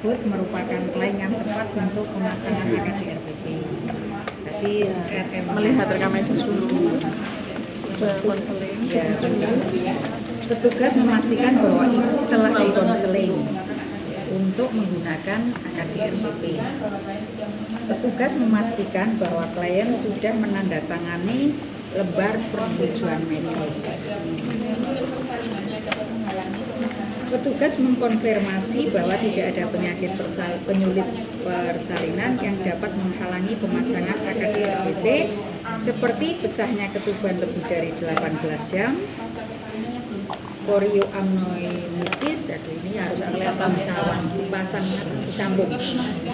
tersebut merupakan klien yang tepat untuk pemasangan AKD-RPP. Tapi melihat rekam medis dulu, sudah konseling. Ya, petugas memastikan bahwa ibu telah dikonseling untuk menggunakan AKD-RPP. Petugas memastikan bahwa klien sudah menandatangani lembar persetujuan medis. Petugas mengkonfirmasi bahwa tidak ada penyakit penyulit persalinan yang dapat menghalangi pemasangan AKD-RPP seperti pecahnya ketuban lebih dari 18 jam, korioamnionitis, ini harus dipasang disambung,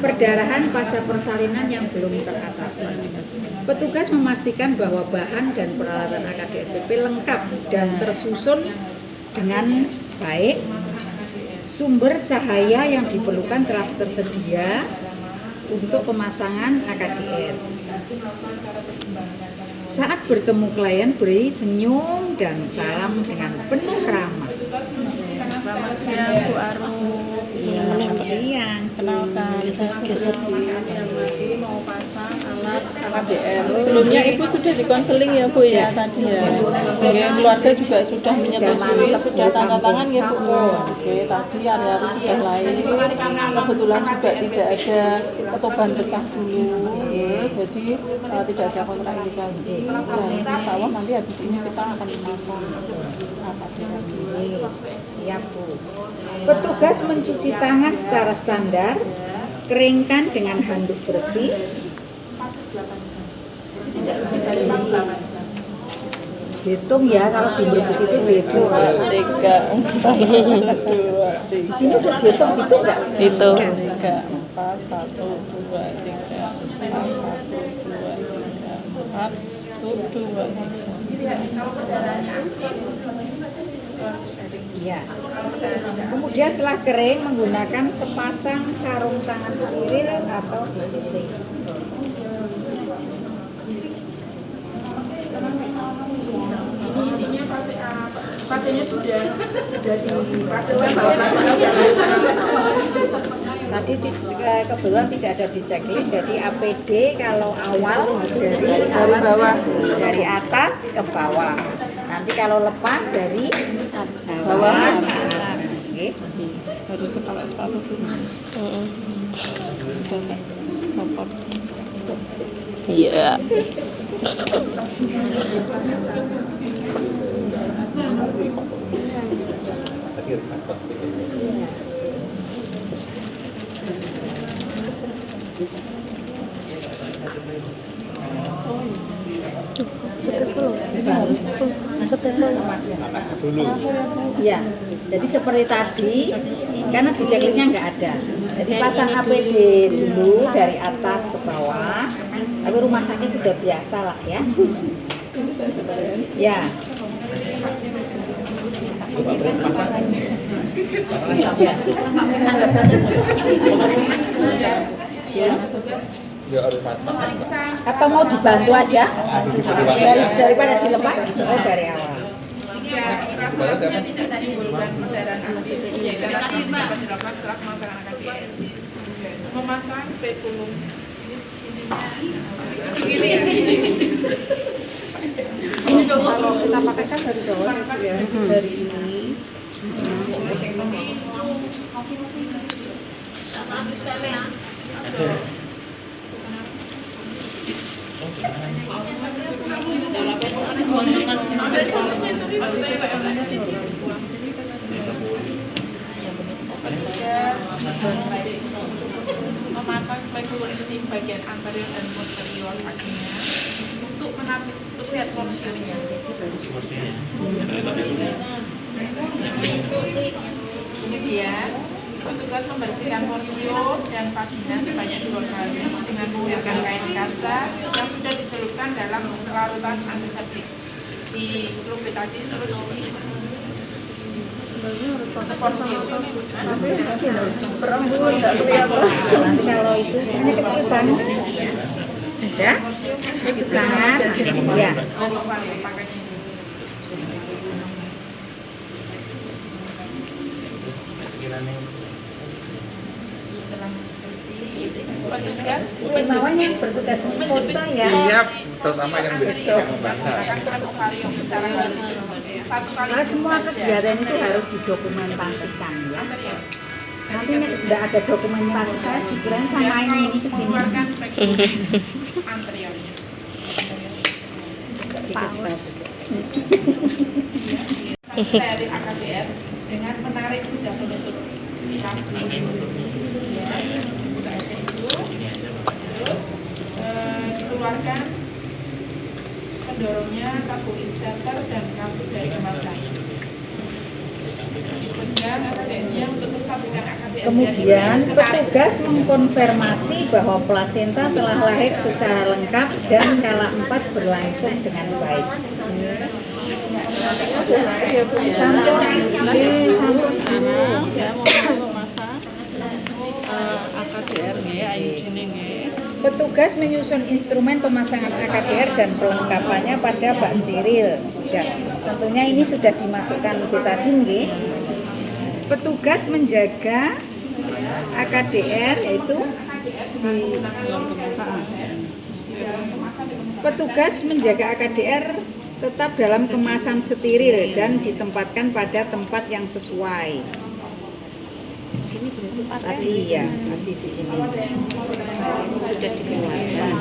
perdarahan pasca persalinan yang belum teratasi. Petugas memastikan bahwa bahan dan peralatan AKD-RPP lengkap dan tersusun dengan baik. Sumber cahaya yang diperlukan telah tersedia untuk pemasangan AKD-R. Saat bertemu klien, beri senyum dan salam dengan penuh ramah. Selamat siang Bu Aru. Selamat siang. Kenalkan, saya masih mau pasang alat AKD-R. Sebelumnya Ibu sudah dikonseling ya Bu ya tadi ya. Oke, keluarga juga sudah menyetujui, sudah tanda tangan ya Bu. Oke, tadi hari-hari sudah lain. Kebetulan juga tidak ada ketuban pecah dulu. Jadi tidak ada kontraindikasi. Dan insya Allah nanti habis ini kita akan memasang AKD-R. Siap Bu. Petugas mencuci tangan secara standar, keringkan dengan handuk bersih. Hitung ya, kalau di bungkus itu dihitung. 3, 4, 2, Di sini udah dihitung gitu nggak? Hitung. 3, 4, 1, 2, 3, 4, 1, 2, 3. Ya. Kemudian setelah kering menggunakan sepasang sarung tangan steril atau DPT. Intinya pasiennya sudah Tadi kebetulan tidak ada di checklist, jadi APD kalau awal dari bawah, dari atas ke bawah. Nanti kalau lepas dari bawah. Oke. Harus pakai sepatu dulu. Copot. Iya. Ya, jadi seperti tadi, karena di checklistnya nggak ada. Jadi pasang APD dulu dari atas ke bawah. Tapi rumah sakit sudah biasa lah ya. Ya. Anggap saja. Atau mau dibantu aja daripada dilepas? Oh, dari awal. Rasanya tidak menimbulkan perdarahan akut, karena dapat dilakukan setelah pemasangan AKD-R. Memasang spekulum begini ya. Kalau kita pakai kan dari bawah ya, dari ini. Memasang spekulum isi bagian anterior dan posterior kakinya untuk lihat porsinya. Ini dia. Petugas membersihkan porsio dan vagina sebanyak 2 kali dengan menggunakan kain kasa yang sudah dicelupkan dalam larutan antiseptik. Dicelupin tadi terus porsio. Nanti kalau itu ini kecil banget. Ada? Kecil banget. Ya. petugas Mawanya bertugas foto ya. Iya, terutama yang membaca. akan akuarium secara halus. Satu kali Karena semua saja. kegiatan itu harus didokumentasikan ya. Anterior. Nanti tidak ada dokumentasi saya dikirain sama ini ke sini. Mengeluarkan spekulum anterior. Paus. Dari AKBR dengan menarik hujan penutup plastik. Ya, buka aja itu. Terus keluarkan pendorongnya, kartu inserter dan kartu dari kemasan. Pegang AKBR-nya untuk menstabilkan AKBR. Kemudian petugas mengkonfirmasi bahwa plasenta telah lahir secara lengkap dan kala 4 berlangsung dengan baik. Saya mau masak AKBR nggih, ayudine nggih. Petugas menyusun instrumen pemasangan AKBR dan pelengkapannya pada bak steril. Dan tentunya ini sudah dimasukkan betadin nggih. Petugas menjaga AKDR yaitu petugas menjaga AKDR tetap dalam kemasan steril dan ditempatkan pada tempat yang sesuai. Tadi ya, tadi di sini. Sudah dikeluarkan.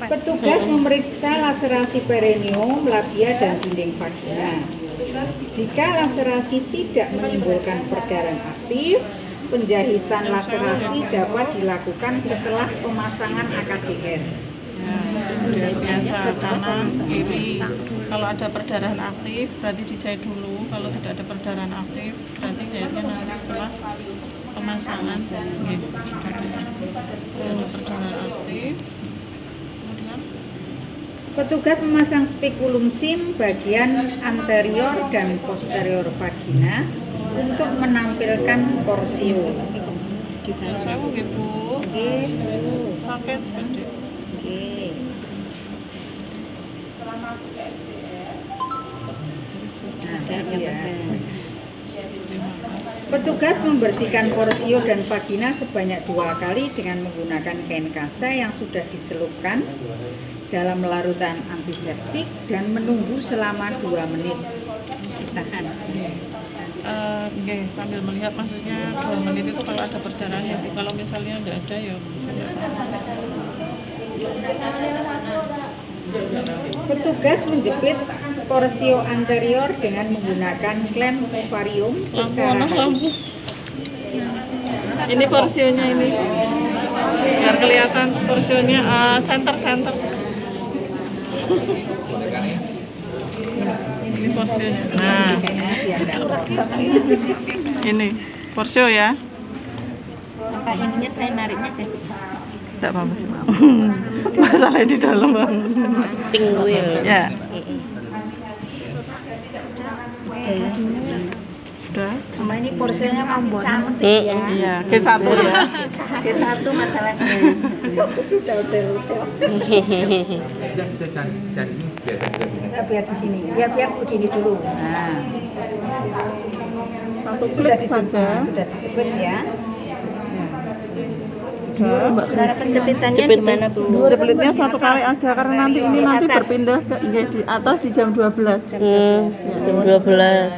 Petugas memeriksa laserasi perineum, labia, dan dinding vagina. Jika laserasi tidak menimbulkan perdarahan aktif, penjahitan laserasi dapat dilakukan setelah pemasangan AKDR. Jahit biasa kanan, kiri. Kalau ada perdarahan aktif berarti dijahit dulu. Kalau tidak ada perdarahan aktif berarti jahitnya nanti setelah pemasangan. Nggih. Ada perdarahan aktif. Kemudian Petugas memasang spekulum sim bagian anterior dan posterior vagina untuk menampilkan porsio. saya nggih Bu. Sakit gede. Petugas membersihkan porsio dan vagina sebanyak 2 kali dengan menggunakan kain kasa yang sudah dicelupkan dalam larutan antiseptik dan menunggu selama 2 menit. Ditahan. Oke, sambil melihat maksudnya 2 menit itu kalau ada perdarahan ya Bu. Kalau misalnya nggak ada ya bisa nggak apa-apa. Petugas menjepit porsio anterior dengan menggunakan klem ovarium secara Lampu. halus. Ini porsionya ini. Biar kelihatan porsionya center. Ini porsionya. Nah, ini porsio ya. Apa ininya saya nariknya deh. Tidak apa-apa sih. Masalahnya di dalam Bang. Pink wheel. Ya. Sudah. Sama ini porsinya mau cantik ya. Iya, G1 ya. G1 masalahnya. Sudah udah. Dan ini biasa juga bisa. Biar di sini. Biar begini dulu. Nah, Satu sudah klik saja. dijepit ya. Cara penjepitannya Jepit gimana Bu? Jepitnya 1 kali aja karena nanti ini nanti berpindah ke di atas di jam 12. Jam 12.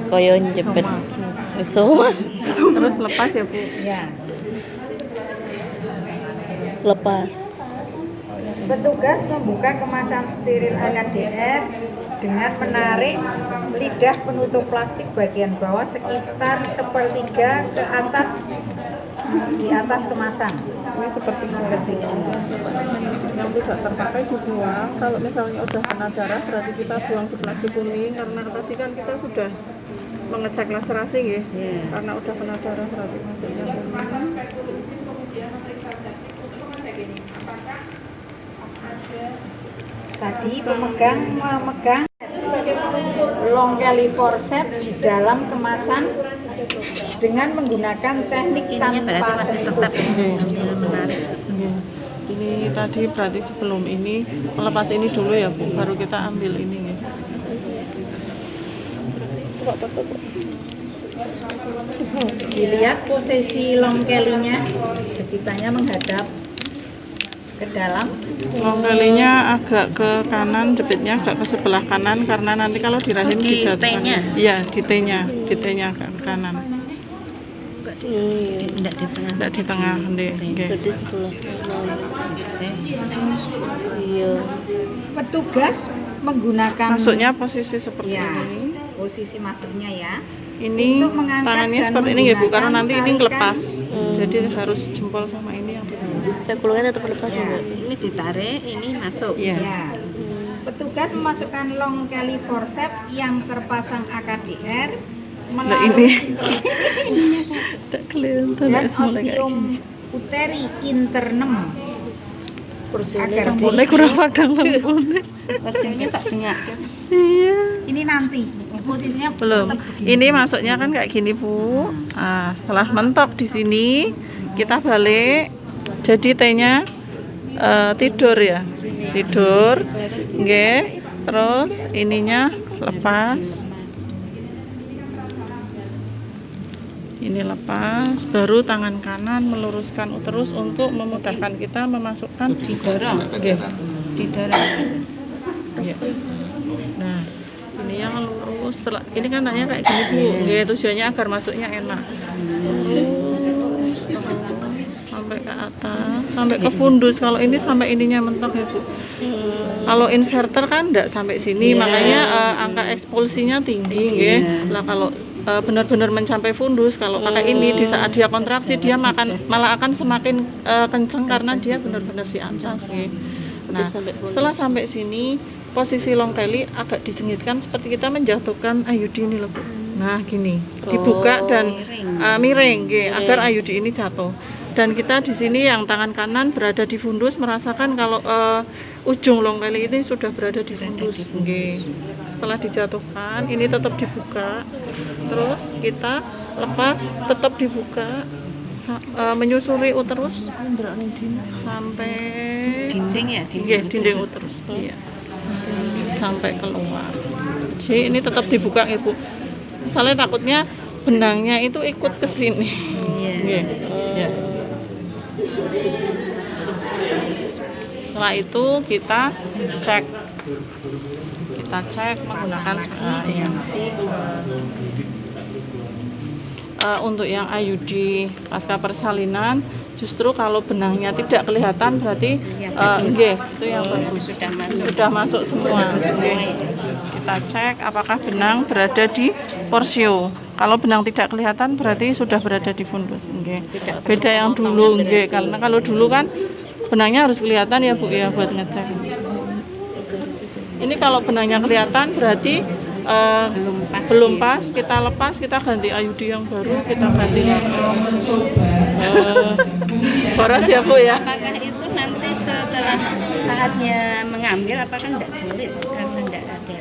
Koyo jepit. Soma. Terus lepas ya Bu. Ya. Lepas. Petugas membuka kemasan steril AKDR dengan menarik lidah penutup plastik bagian bawah sekitar 1/3 ke atas di atas kemasan. Ini seperti yang tidak terpakai dibuang. Kalau misalnya udah kena darah berarti kita buang di plastik kuning karena tadi kan kita sudah mengecek laserasi ya. Karena udah kena darah berarti masuknya kuning. Tadi pemegang memegang long Kelly forceps di dalam kemasan dengan menggunakan teknik tanpa sentuh. Menarik. Ini tadi berarti sebelum ini melepas ini dulu ya Bu, baru kita ambil ini ya. Dilihat posisi long kelly-nya, jepitannya menghadap ke dalam. Long kalinya agak ke kanan, jepitnya agak ke sebelah kanan karena nanti kalau di rahim Di dijatuhkan. T-nya? Iya, di T-nya agak ke kanan. Enggak di tengah. Enggak di tengah, Ndek. Nggih. Berarti sebelah kanan. Iya. Petugas menggunakan Masuknya posisi seperti ya, ini. posisi masuknya ya. Ini Untuk mengangkat tangannya dan seperti ini ya Bu, karena menggunakan nanti ini tarikan. ngelepas. Jadi harus jempol sama ini yang di bawah. Supaya kulungnya tetap lepas ya, Mbak. Ini ditarik, ini masuk. Iya. Ya. Petugas memasukkan long kelly forceps yang terpasang AKDR Nah, melalui Tidak kelihatan dan ya semula kayak ostium gini. uteri internum Kursinya agar Mulai kurang padang lampunya. Kursinya tak dengar. Iya. ini nanti posisinya Belum. tetap begini. Ini masuknya kan kayak gini Bu. Nah, setelah mentok di sini, kita balik. Jadi T-nya tidur ya, tidur. Nggih. Terus ininya lepas. Ini lepas, baru tangan kanan meluruskan uterus untuk memudahkan kita memasukkan Didorong, Nggih. didorong. Iya. Nah, ini yang lurus. Setelah ini kan tanya kayak gini Bu. Nggih, tujuannya agar masuknya enak. Lurus, sampai ke atas, sampai ke fundus. Kalau ini sampai ininya mentok ya Bu. Kalau inserter kan enggak sampai sini, makanya angka ekspulsinya tinggi nggih. Lah kalau benar-benar mencapai fundus, kalau pakai ini di saat dia kontraksi dia malah akan semakin kenceng karena dia benar-benar di atas nggih. Nah, setelah sampai sini posisi long kelly agak disengitkan seperti kita menjatuhkan IUD ini loh Bu. Nah, gini. Dibuka dan miring nggih agar IUD ini jatuh. Dan kita di sini yang tangan kanan berada di fundus merasakan kalau ujung long kelly ini sudah berada di fundus. Nggih. Setelah dijatuhkan, ini tetap dibuka. Terus kita lepas, tetap dibuka. Menyusuri uterus sampai Dinding ya, Iya, dinding uterus. Iya. Sampai keluar. Jadi ini tetap dibuka Ibu. Soalnya takutnya benangnya itu ikut ke sini. Iya. Iya. Setelah itu kita cek. Kita cek menggunakan seperti ini. Untuk yang IUD pasca persalinan, justru kalau benangnya tidak kelihatan berarti nggih, itu yang bagus. Sudah masuk semua. Kita cek apakah benang berada di porsio. Kalau benang tidak kelihatan berarti sudah berada di fundus. Nggih. Beda yang dulu nggih, karena kalau dulu kan benangnya harus kelihatan ya Bu ya buat ngecek. Ini kalau benangnya kelihatan berarti belum pas, kita lepas, kita ganti IUD yang baru, kita ganti boros ya Bu ya. Apakah itu nanti setelah saatnya mengambil, apakah tidak sulit karena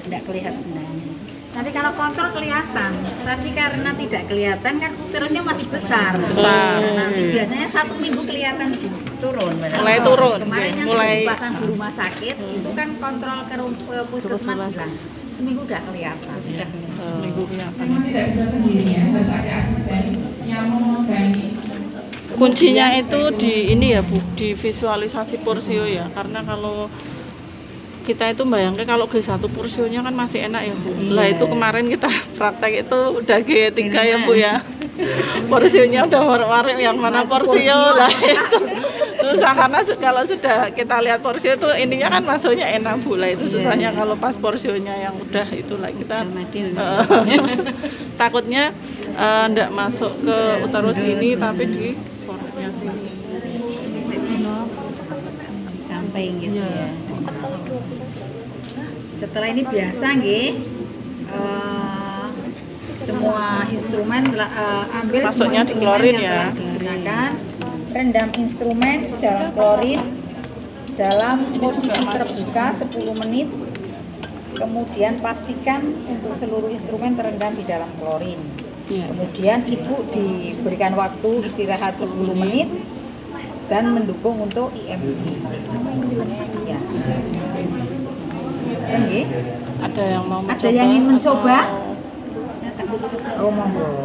tidak kelihatan benangnya? Nanti kalau kontrol kelihatan. Tadi karena tidak kelihatan kan uterusnya masih besar. Besar. Nanti biasanya 1 minggu kelihatan turun. Mulai turun. Kemarin yang Mulai dipasang di rumah sakit itu kan kontrol ke puskesmas bilang seminggu udah kelihatan. Sudah seminggu kelihatan. Kuncinya itu di ini ya Bu, di visualisasi porsio ya. Karena kalau kita itu bayangkan kalau G1 porsionya kan masih enak ya Bu. Lah itu kemarin kita praktek itu udah G3 ya Bu ya. Porsionya udah warna-warni yang mana porsio lah itu. Susah karena kalau sudah kita lihat porsio itu ininya kan masuknya enak Bu. Lah itu susahnya kalau pas porsionya yang udah itulah kita takutnya ndak masuk ke uterus ini tapi di foreknya sini. sampai gitu ya. Setelah ini biasa nggih, semua instrumen ambil Masuknya semua di instrumen klorin yang ya. telah digunakan, rendam instrumen dalam klorin dalam posisi terbuka 10 menit. Kemudian pastikan untuk seluruh instrumen terendam di dalam klorin. Kemudian Ibu diberikan waktu istirahat 10 menit dan mendukung untuk IMD. Ya. Ada yang mau Ada yang ingin mencoba? Oh, monggo.